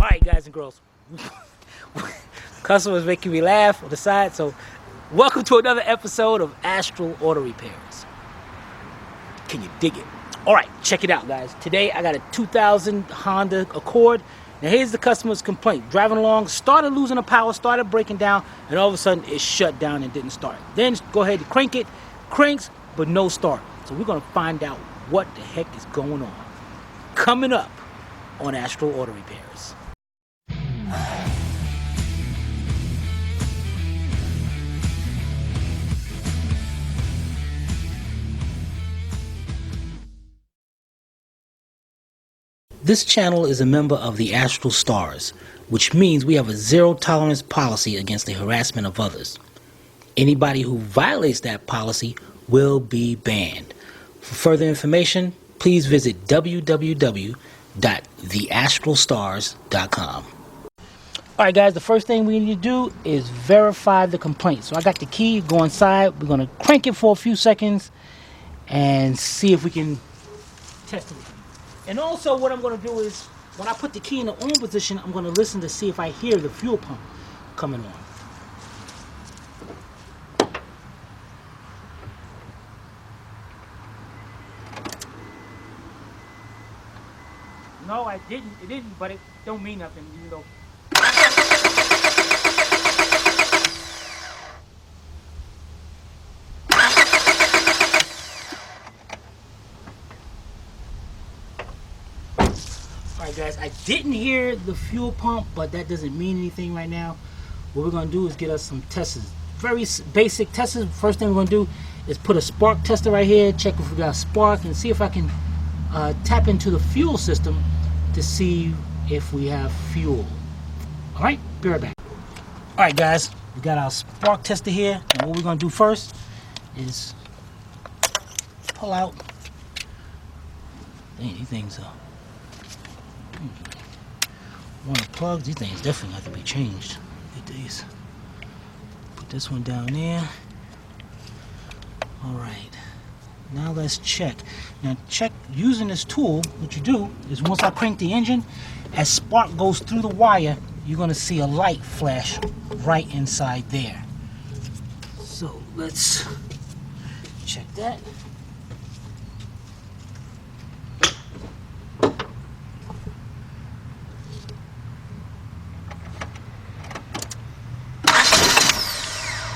Alright guys and girls, customers making me laugh on the side, so welcome to another episode of Astral Auto Repairs. Can you dig it? Alright, check it out guys. Today I got a 2000 Honda Accord. Now here's the customer's complaint. Driving along, started losing the power, started breaking down, and all of a sudden it shut down and didn't start. Then go ahead and crank it, cranks, but no start. So we're going to find out what the heck is going on. Coming up on Astral Auto Repairs. This channel is a member of the Astral Stars, which means we have a zero tolerance policy against the harassment of others. Anybody who violates that policy will be banned. For further information, please visit www.theastralstars.com. Alright guys, the first thing we need to do is verify the complaint. So I got the key, go inside, we're going to crank it for a few seconds and see if we can test it. And also what I'm going to do is, when I put the key in the on position, I'm going to listen to see if I hear the fuel pump coming on. No, I didn't. It didn't, but it don't mean nothing, even though. Alright guys, I didn't hear the fuel pump, but that doesn't mean anything right now. What we're going to do is get us some tests. Very basic tests. First thing we're going to do is put a spark tester right here, check if we got a spark, and see if I can tap into the fuel system to see if we have fuel. Alright, be right back. Alright guys, we got our spark tester here, and what we're going to do first is pull out. Dang, these things are... One of the plugs, these things definitely have to be changed. Look at these. Put this one down there. Alright. Now let's check. Now check using this tool. What you do is once I crank the engine, as spark goes through the wire, you're going to see a light flash right inside there. So let's check that.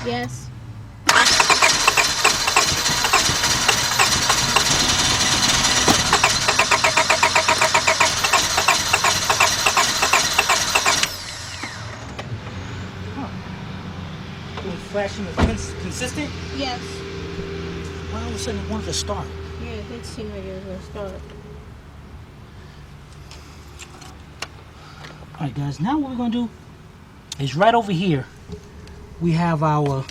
Yes. Flashing is consistent? Yes. Why all of a sudden it wanted to start? Yeah, it did seem like it was going to start. Alright guys, now what we're going to do is right over here we have our,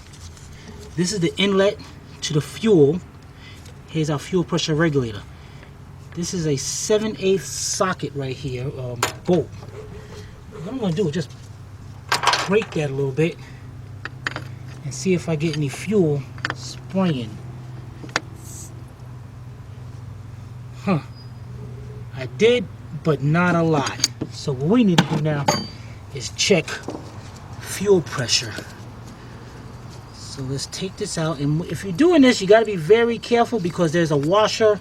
this is the inlet to the fuel. Here's our fuel pressure regulator. This is a 7/8 socket right here, bolt. What I'm going to do is just break that a little bit and see if I get any fuel spraying. Huh. I did, but not a lot. So what we need to do now is check fuel pressure. So let's take this out, and if you're doing this, you got to be very careful because there's a washer.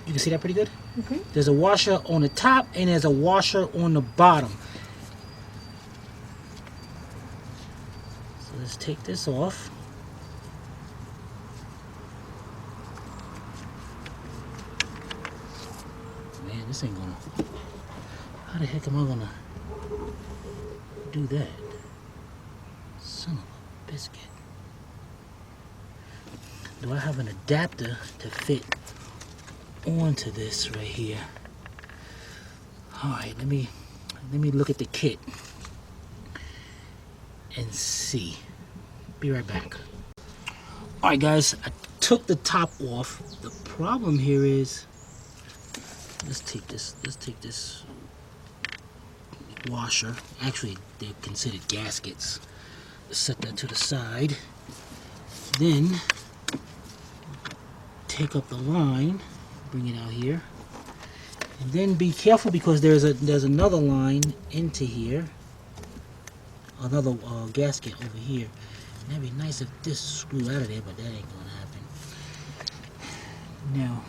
You can see that pretty good? Mm-hmm. There's a washer on the top and there's a washer on the bottom. So let's take this off. Man, this ain't gonna... How the heck am I gonna do that? Son of a biscuit. Do I have an adapter to fit onto this right here? Alright, let me look at the kit and see. Be right back. Alright guys, I took the top off. The problem here is, let's take this washer. Actually, they're considered gaskets. Let's set that to the side. Then take up the line, bring it out here, And then be careful because there's another line into here, another gasket over here. And that'd be nice if this screw out of there, but that ain't gonna happen. Now,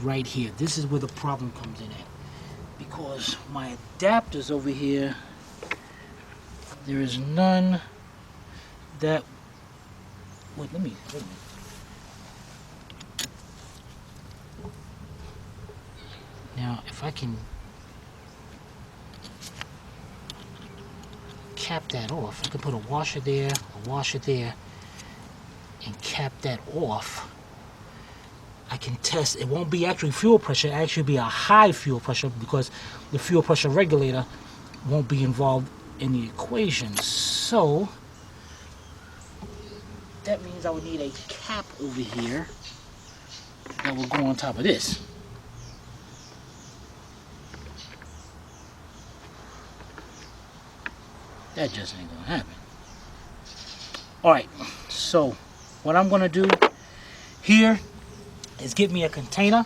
right here, this is where the problem comes in at, because my adapters over here, there is none that. Wait, let me. Now, if I can cap that off, I can put a washer there, and cap that off. I can test. It won't be actually fuel pressure. It'll actually be a high fuel pressure because the fuel pressure regulator won't be involved in the equation. So that means I would need a cap over here that will go on top of this. That just ain't gonna happen. Alright, so what I'm gonna do here is get me a container.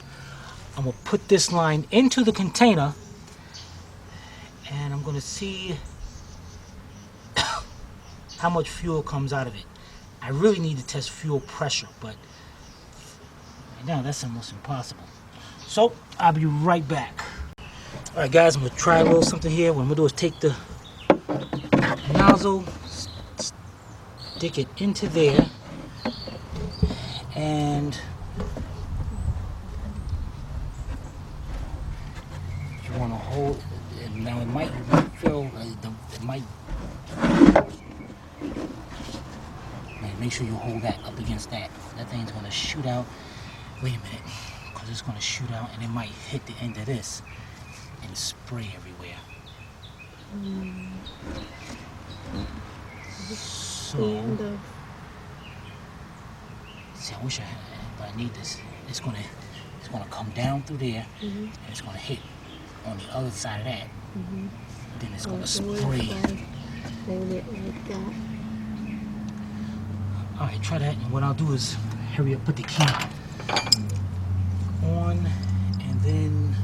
I'm gonna put this line into the container and I'm gonna see how much fuel comes out of it. I really need to test fuel pressure, but right now that's almost impossible. So I'll be right back. Alright guys, I'm gonna try a little something here. What I'm gonna do is take the nozzle, stick it into there, and you want to hold. Now it might feel, it might. Man, make sure you hold that up against that. That thing's gonna shoot out. Wait a minute, because it's gonna shoot out, and it might hit the end of this and spray everywhere. So, see, I wish I had, but I need this. It's gonna come down through there, and it's gonna hit on the other side of that. Then it's gonna spray. Hold it like that. All right, try that. And what I'll do is hurry up, put the key on, and then.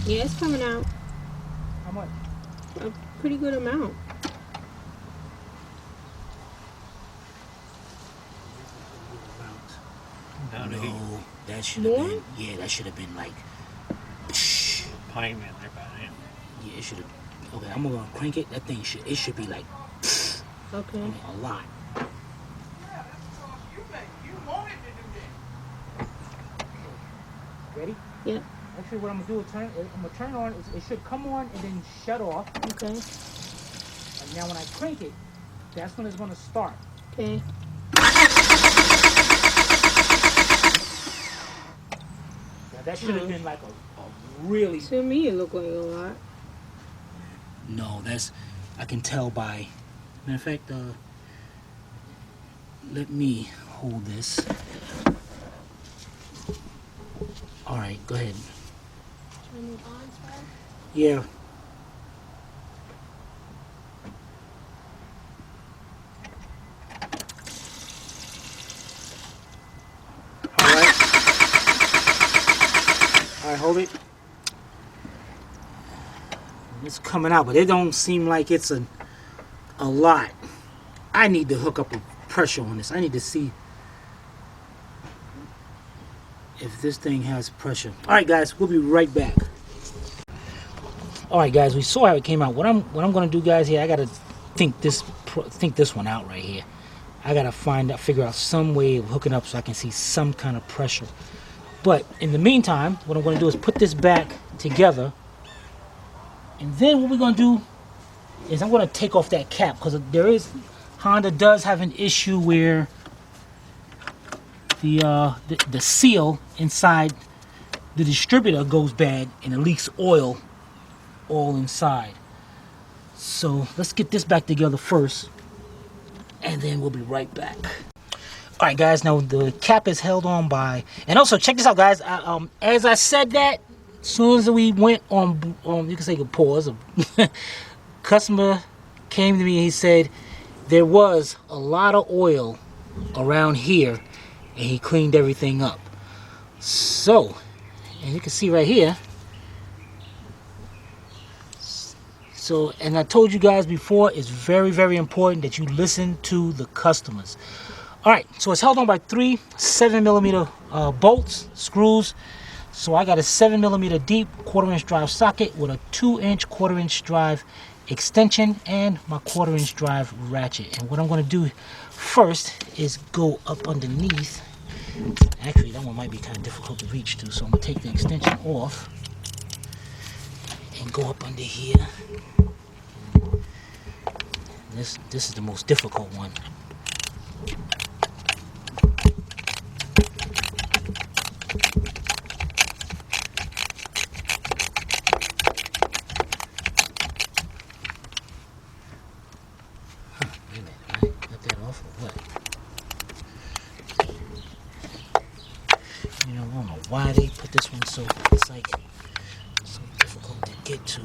Yeah, it's coming out. How much? A pretty good amount. No, that should have More? been. Yeah, that should have been like. Pine man there about it. Yeah, it should have. Okay, I'm gonna crank it. That thing should be like. Okay. I mean, a lot. Ready? Yep. Actually, what I'm gonna do is I'm gonna turn on. It should come on and then shut off. Okay. And now when I crank it, that's when it's gonna start. Okay. Now that should have been like a really. To me, it looked like a lot. No, that's. I can tell by. Matter of fact, let me hold this. All right, go ahead. Turn it on, sir? Yeah. All right. All right, hold it. It's coming out, but it don't seem like it's a lot. I need to hook up a pressure on this. I need to see if this thing has pressure. All right, guys, we'll be right back. All right, guys, we saw how it came out. What I'm gonna do, guys, here, I gotta think this one out right here. I gotta figure out some way of hooking up so I can see some kind of pressure. But in the meantime, what I'm gonna do is put this back together, and then what we're gonna do is I'm gonna take off that cap because Honda does have an issue where the seal inside the distributor goes bad and it leaks oil all inside. So let's get this back together first and then we'll be right back. All right, guys, now the cap is held on by, and also check this out, guys. As I said that, as soon as we went on you can say a pause, customer came to me and he said there was a lot of oil around here and he cleaned everything up. So, and you can see right here. So, and I told you guys before, it's very, very important that you listen to the customers. All right, so it's held on by 3 7mm bolts, screws. So I got a 7mm deep 1/4" drive socket with a 2" 1/4" drive extension and my 1/4" drive ratchet. And what I'm going to do first is go up underneath. Actually, that one might be kind of difficult to reach to, so I'm going to take the extension off and go up under here. This is the most difficult one. Wait a minute, right? Cut that off or what? You know, I don't know why they put this one so, it's like so difficult to get to.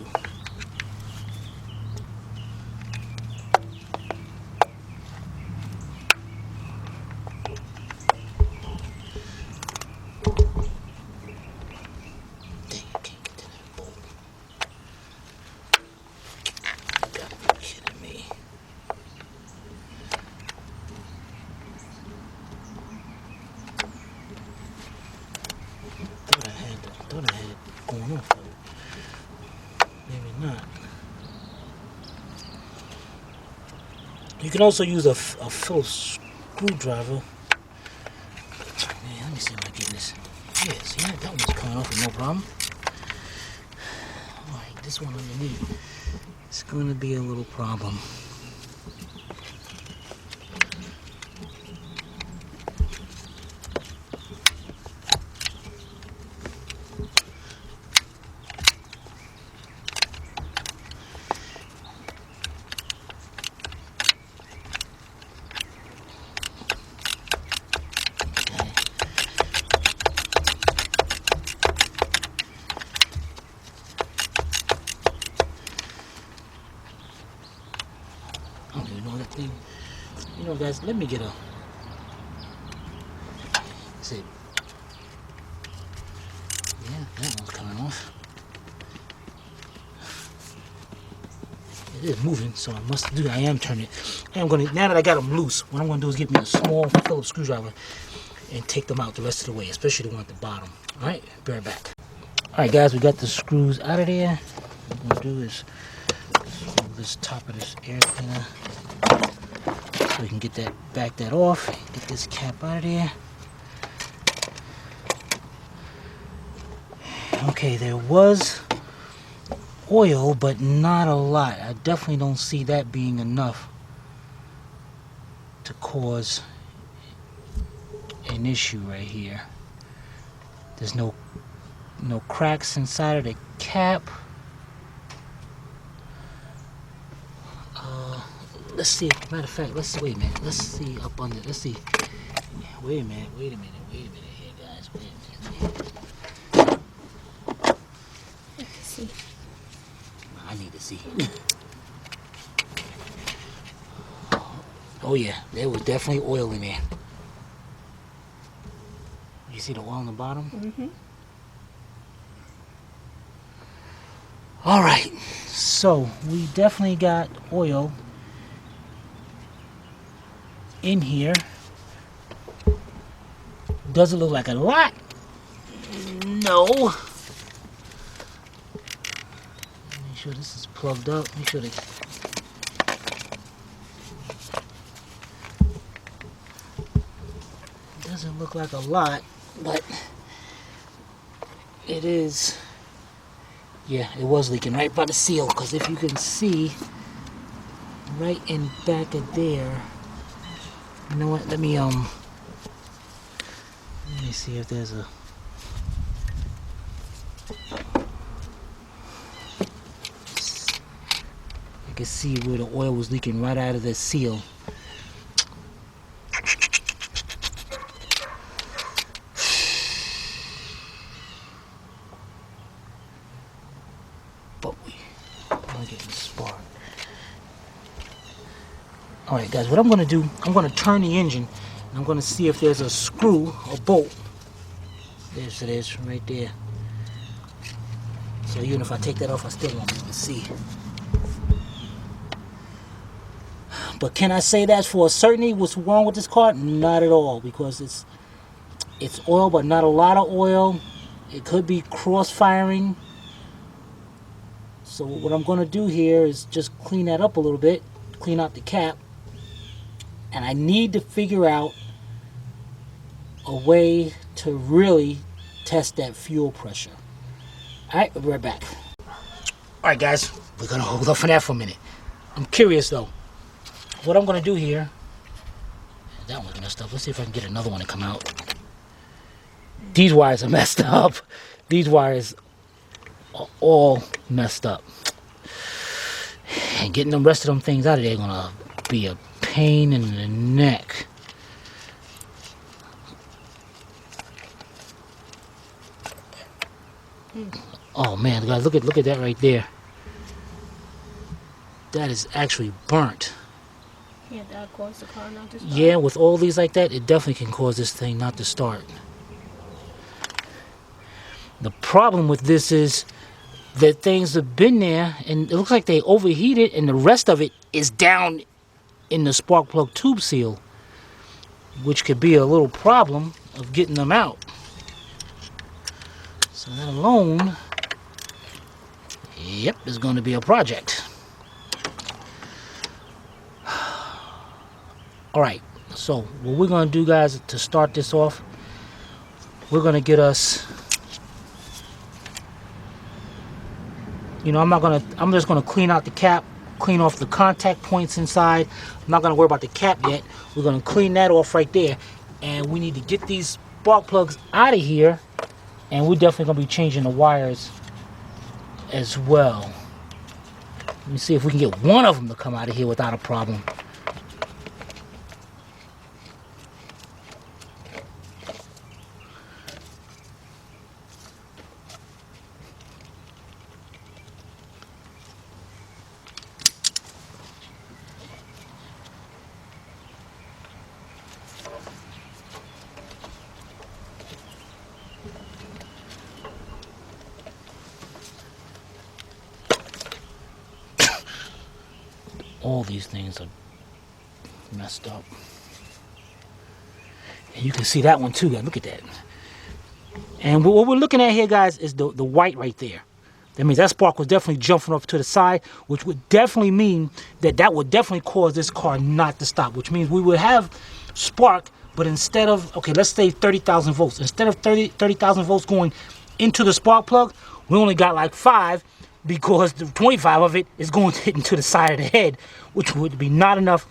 Thought I had it going off, but maybe not. You can also use a Phillips screwdriver. Man, let me see if I get this. Yeah, see that one's coming off with no problem. Alright, this one underneath, it's going to be a little problem. I don't even know that thing. You know, guys, let me get a. See. Yeah, that one's coming off. It is moving, so I must do. I am turning it. I am gonna. Now that I got them loose, what I'm gonna do is get me a small Phillips screwdriver and take them out the rest of the way, especially the one at the bottom. All right, be right back. All right, guys, we got the screws out of there. What I'm gonna do is remove this top of this air cleaner. So we can get that, back that off, get this cap out of there. Okay, there was oil, but not a lot. I definitely don't see that being enough to cause an issue right here. There's no cracks inside of the cap. Let's see. Matter of fact, let's wait a minute. Let's see up under. Let's see. Wait a minute here, guys. Wait a minute. I can see. I need to see. Oh yeah, there was definitely oil in there. You see the oil on the bottom? Mm-hmm. All right, so we definitely got oil in here. Does it look like a lot? No. Make sure this is plugged up. Make sure that doesn't look like a lot, but it is. Yeah, it was leaking right by the seal, because if you can see right in back of there. You know what? Let me see if there's a. I can see where the oil was leaking right out of the seal. Spark. All right, guys, what I'm gonna do, I'm gonna turn the engine, and I'm gonna see if there's a screw or bolt. There's it is, right there. So even if I take that off, I still won't be able to see. But can I say that for a certainty what's wrong with this car? Not at all, because it's oil, but not a lot of oil. It could be cross-firing. So what I'm gonna do here is just clean that up a little bit, clean out the cap, and I need to figure out a way to really test that fuel pressure. All right, we'll be right back. All right, guys, we're gonna hold off on that for a minute. I'm curious though. What I'm gonna do here, that one's messed up. Let's see if I can get another one to come out. These wires are messed up. These wires are all messed up. And getting the rest of them things out of there gonna be a pain in the neck. Oh man, guys, look at that right there. That is actually burnt. Yeah, that caused the car not to start. Yeah, with all these like that, it definitely can cause this thing not to start. The problem with this is that things have been there, and it looks like they overheated, and the rest of it is down in the spark plug tube seal, which could be a little problem of getting them out. So that alone, yep, is going to be a project. Alright, so what we're going to do, guys, to start this off, we're going to get us, you know, I'm just going to clean out the cap, clean off the contact points inside. I'm not going to worry about the cap yet. We're going to clean that off right there. And we need to get these spark plugs out of here. And we're definitely going to be changing the wires as well. Let me see if we can get one of them to come out of here without a problem. All these things are messed up. And you can see that one too, guys. Look at that. And what we're looking at here, guys, is the white right there. That means that spark was definitely jumping off to the side, which would definitely mean that would definitely cause this car not to stop, which means we would have spark, but instead of, okay, let's say 30,000 volts. Instead of 30,000 volts going into the spark plug, we only got like 5, because the 25 of it is going to hit into the side of the head, which would be not enough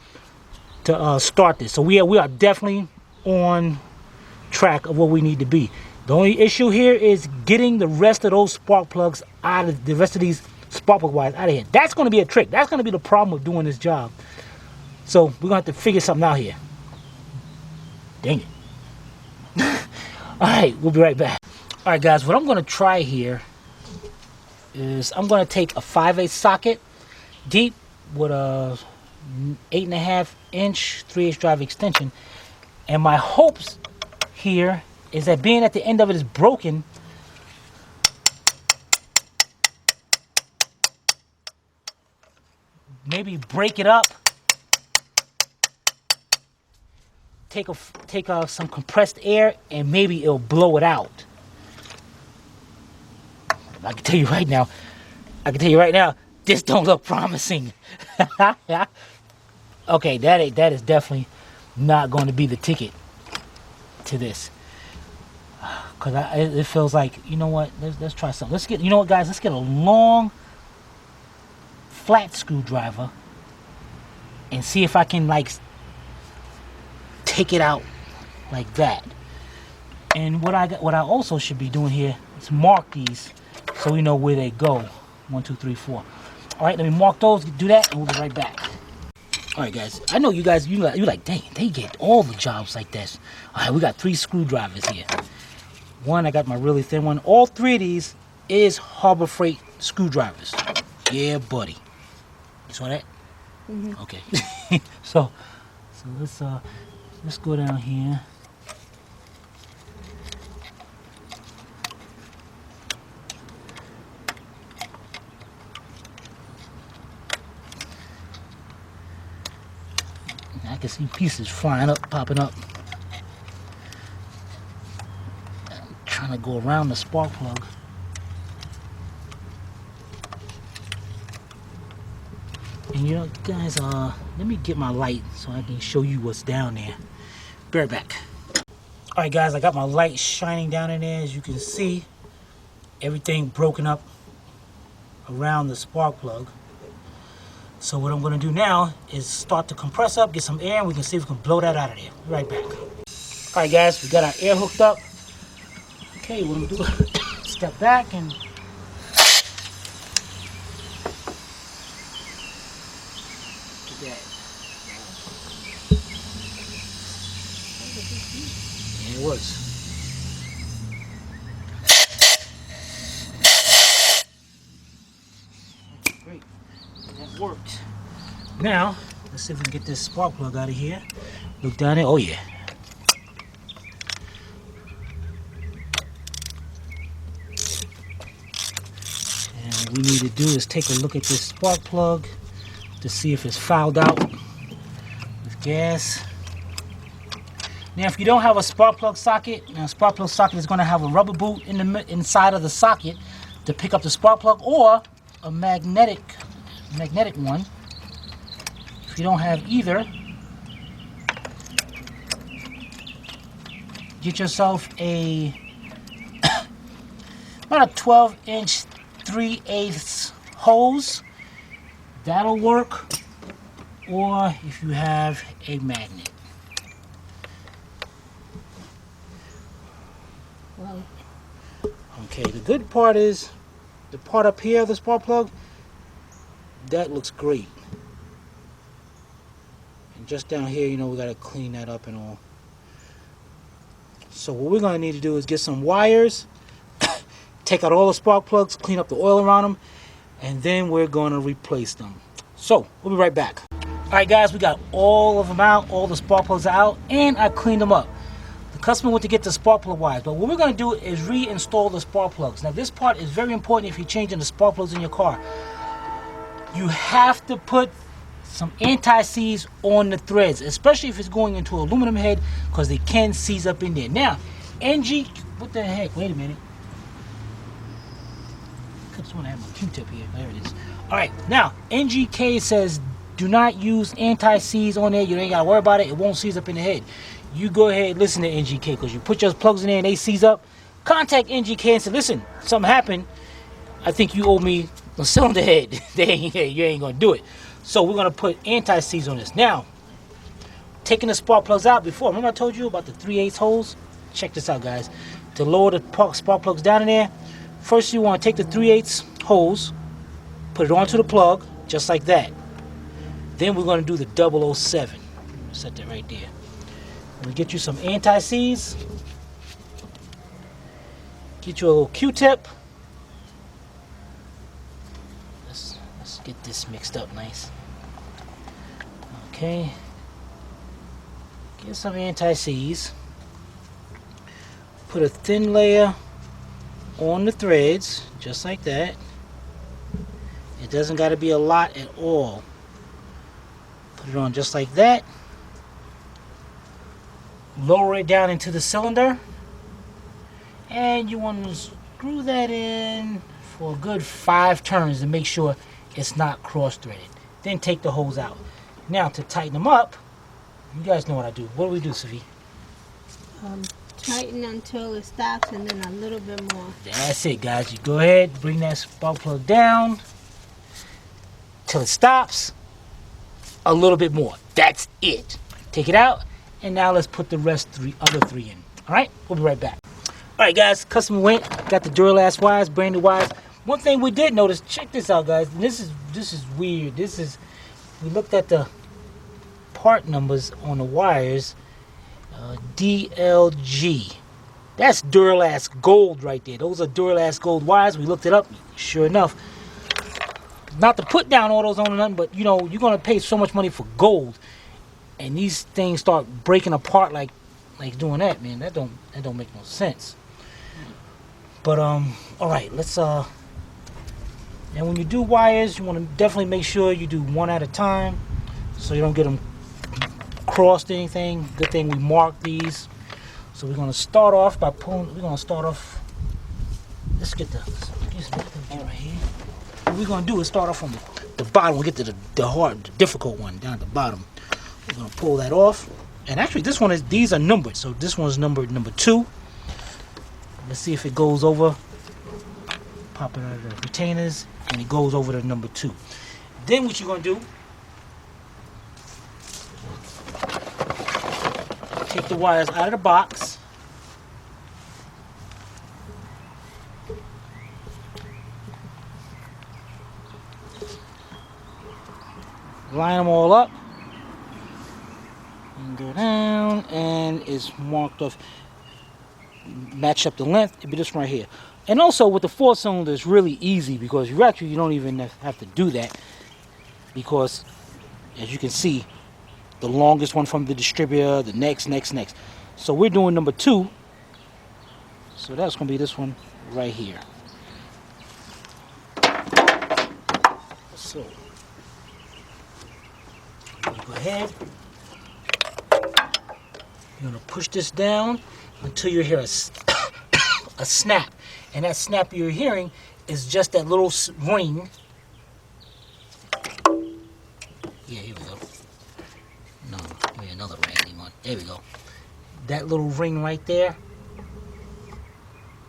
to start this. So we are definitely on track of what we need to be. The only issue here is getting the rest of those spark plugs out of the rest of these spark plug wires out of here. That's going to be a trick. That's going to be the problem with doing this job. So we're going to have to figure something out here. Dang it. All right, we'll be right back. All right, guys, what I'm going to try here is I'm going to take a 5/8 socket deep with a 8.5 inch 3/8 drive extension, and my hopes here is that being at the end of it is broken, maybe break it up, take some compressed air, and maybe it'll blow it out. I can tell you right now, this don't look promising. Okay, that is definitely not going to be the ticket to this. Cause it feels like, you know what? Let's try something. Let's get, you know what, guys? Let's get a long, flat screwdriver and see if I can like take it out like that. And what I also should be doing here is mark these, so we know where they go. 1, 2, 3, 4. All right, let me mark those, do that, and we'll be right back. All right, guys, I know you guys, you're like, dang, they get all the jobs like this. All right, we got 3 screwdrivers here. One, I got my really thin one. All 3 of these is Harbor Freight screwdrivers. Yeah, buddy. You saw that? Mhm. Okay. so let's go down here. I can see pieces flying up, popping up. I'm trying to go around the spark plug. And you know, guys, let me get my light so I can show you what's down there. Be right back. All right, guys, I got my light shining down in there. As you can see, everything broken up around the spark plug. So what I'm going to do now is start to compress up, get some air, and we can see if we can blow that out of there. Be right back. All right, guys, we got our air hooked up. Okay, what I'm doing, step back and get that. Yeah, it works. Great, that worked. Now, let's see if we can get this spark plug out of here. Look down there. Oh, yeah. And what we need to do is take a look at this spark plug to see if it's fouled out with gas. Now, if you don't have a spark plug socket, now a spark plug socket is going to have a rubber boot in the inside of the socket to pick up the spark plug, or a magnetic one. If you don't have either, get yourself about a 12-inch 3/8 hose. That'll work. Or if you have a magnet. Well, Okay, the good part is the part up here of the spark plug, that looks great. And just down here, you know, we got to clean that up and all. So what we're going to need to do is get some wires, take out all the spark plugs, clean up the oil around them, and then we're going to replace them. So we'll be right back. All right, guys, we got all of them out, all the spark plugs are out, and I cleaned them up. The customer went to get the spark plug wires, but what we're going to do is reinstall the spark plugs. Now, this part is very important if you're changing the spark plugs in your car. You have to put some anti-seize on the threads, especially if it's going into an aluminum head, because they can seize up in there. Now, NG, what the heck? Wait a minute. I just want to have my Q-tip here. There it is. All right, now, NGK says do not use anti-seize on there. You ain't got to worry about it. It won't seize up in the head. You go ahead and listen to NGK, because you put your plugs in there and they seize up. Contact NGK and say, listen, something happened. I think you owe me a cylinder head. You ain't going to do it. So we're going to put anti-seize on this. Now, taking the spark plugs out before. Remember I told you about the 3/8 holes? Check this out, guys. To lower the spark plugs down in there, first you want to take the 3/8 hose, put it onto the plug, just like that. Then we're going to do the 007. Set that right there. We'll get you some anti-seize. Get you a little Q-tip. Let's get this mixed up nice. Okay. Get some anti-seize. Put a thin layer on the threads, just like that. It doesn't got to be a lot at all. Put it on just like that. Lower it down into the cylinder. And you want to screw that in for a good 5 turns to make sure it's not cross-threaded. Then take the hose out. Now to tighten them up, you guys know what I do. What do we do, Sophie? tighten until it stops and then a little bit more. That's it, guys. You go ahead, bring that spark plug down till it stops. A little bit more. That's it. Take it out, and now let's put the other three in. All right, we'll be right back. All right, guys. Customer went, got the Duralast wires, brand new wires. One thing we did notice. Check this out, guys. This is weird. We looked at the part numbers on the wires. DLG. That's Duralast Gold right there. Those are Duralast Gold wires. We looked it up. Sure enough, not to put down all those on or nothing, but you know, you're gonna pay so much money for gold, and these things start breaking apart like doing that, man. That don't make no sense. But all right, let's and when you do wires, you want to definitely make sure you do one at a time, so you don't get them crossed or anything. Good thing we marked these. So we're gonna start off by pulling. We're gonna start off. Let's get the right here. What we're gonna do is start off from the bottom. We'll get to the hard, the difficult one down at the bottom. We're gonna pull that off. And actually, this one is. These are numbered. So this one's numbered number 2. Let's see if it goes over. Pop it out of the retainers, and it goes over to number 2. Then what you're gonna do? Take the wires out of the box. Line them all up. And go down, and it's marked off. Match up the length. It'll be this one right here. And also with the 4-cylinder, it's really easy because you don't even have to do that, because as you can see, the longest one from the distributor, the next. So we're doing number 2. So that's going to be this one right here. So go ahead. You're going to push this down until you hear a snap. And that snap you're hearing is just that little ring. Yeah, here we go. No, give me another raggedy one. There we go. That little ring right there,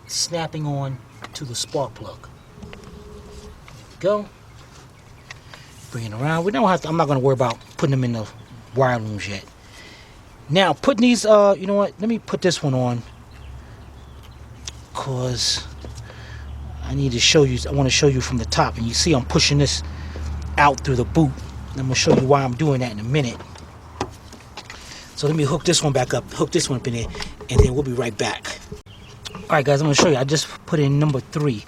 snapping on to the spark plug. There we go. Bring it around. We don't have to. I'm not going to worry about putting them in the wire looms yet. Now, putting these. You know what? Let me put this one on, cause I need to show you. I want to show you from the top, and you see I'm pushing this out through the boot. I'm going to show you why I'm doing that in a minute. So let me hook this one back up, hook this one up in there, and then we'll be right back. Alright guys, I'm going to show you. I just put in number 3.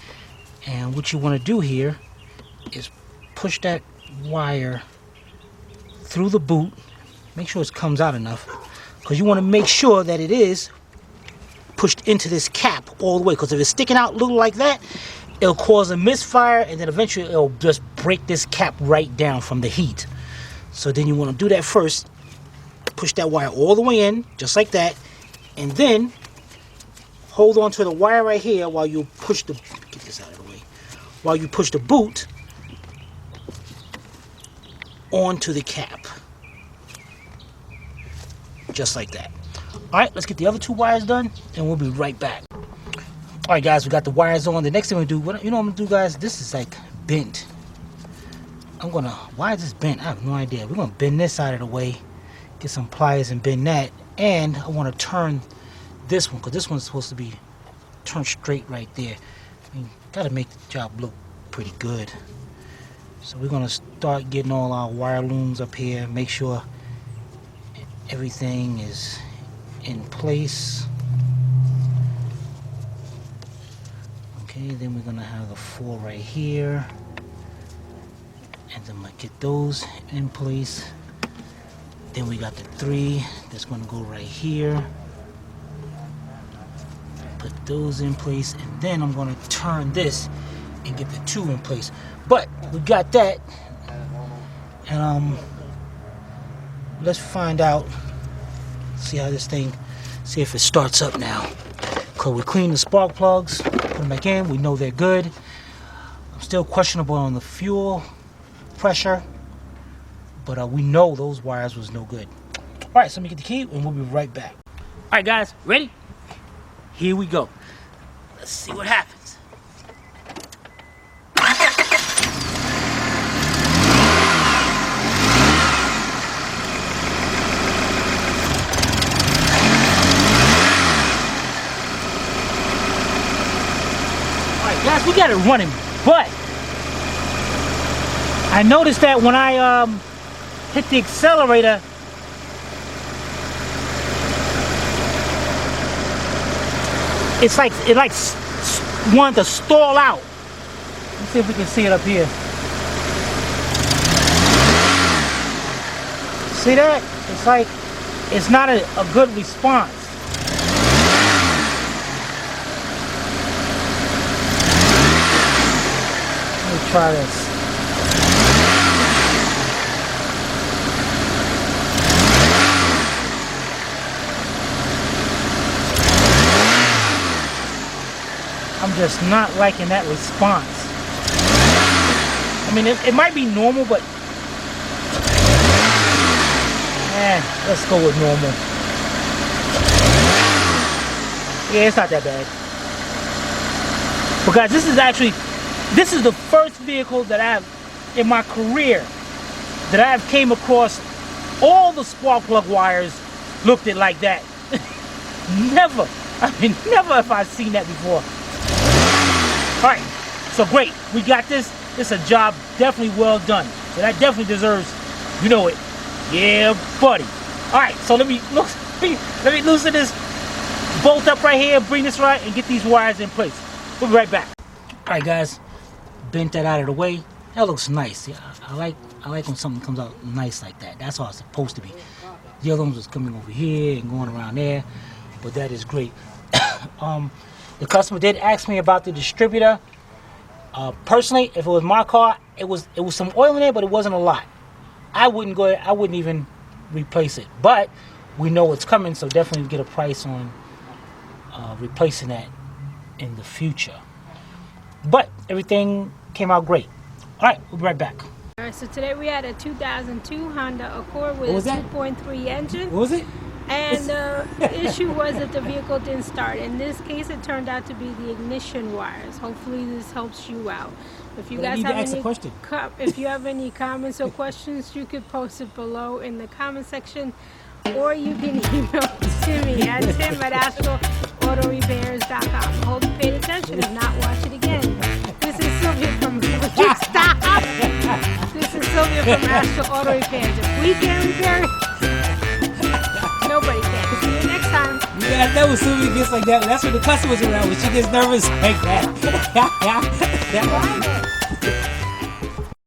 And what you want to do here is push that wire through the boot. Make sure it comes out enough, because you want to make sure that it is pushed into this cap all the way. Because if it's sticking out little like that, it'll cause a misfire, and then eventually it'll just break this cap right down from the heat. So then you want to do that first. Push that wire all the way in, just like that, and then hold on to the wire right here while you push the, get this out of the way, while you push the boot onto the cap, just like that. All right, let's get the other 2 wires done, and we'll be right back. All right, guys, we got the wires on. The next thing we do, you know what I'm gonna do, guys? This is like bent. Why is this bent? I have no idea. We're gonna bend this out of the way. Get some pliers and bend that, and I want to turn this one, because this one's supposed to be turned straight right there. I mean, gotta make the job look pretty good. So we're gonna start getting all our wire looms up here, make sure everything is in place. Okay, then we're gonna have the 4 right here, and then I get those in place. Then we got the 3 that's going to go right here. Put those in place, and then I'm going to turn this and get the 2 in place. But we got that, and let's find out. See how this thing. See if it starts up now. Cause we clean the spark plugs, put them back in. We know they're good. I'm still questionable on the fuel pressure. But we know those wires was no good. All right, so let me get the key, and we'll be right back. All right, guys, ready? Here we go. Let's see what happens. All right, guys, we got it running, but I noticed that when I hit the accelerator, it's like it wanted to stall out. Let's see if we can see it up here. See that? It's like, it's not a good response. Let me try this. I'm just not liking that response. I mean, it might be normal, but let's go with normal. Yeah, it's not that bad. But guys, this is the first vehicle that I've, in my career, that I've came across all the spark plug wires looked it like that. Never. I mean, never have I seen that before. Alright, so great. We got this. It's a job definitely well done. So that definitely deserves, you know it. Yeah, buddy. Alright, so let me loosen this bolt up right here, bring this right, and get these wires in place. We'll be right back. Alright guys, bent that out of the way. That looks nice. Yeah, I like when something comes out nice like that. That's how it's supposed to be. The other ones was coming over here and going around there, but that is great. The customer did ask me about the distributor. Personally, if it was my car, it was some oil in there, but it wasn't a lot. I wouldn't even replace it. But we know it's coming, so definitely get a price on replacing that in the future. But everything came out great. All right, we'll be right back. All right, so today we had a 2002 Honda Accord with a 2.3 engine. What was it? And the issue was that the vehicle didn't start. In this case, it turned out to be the ignition wires. Hopefully, this helps you out. If you guys have any, if you have any comments or questions, you could post it below in the comment section, or you can email Timmy at tim@astralautorepairs.com. Hope you paid attention. If not, watch it again. This is Sylvia from Stop. This is Sylvia from Astral Auto Repairs. If we can repair it, nobody can. See you next time. Yeah, that was Sylvia gets like that. That's when the customer's around when she gets nervous like that.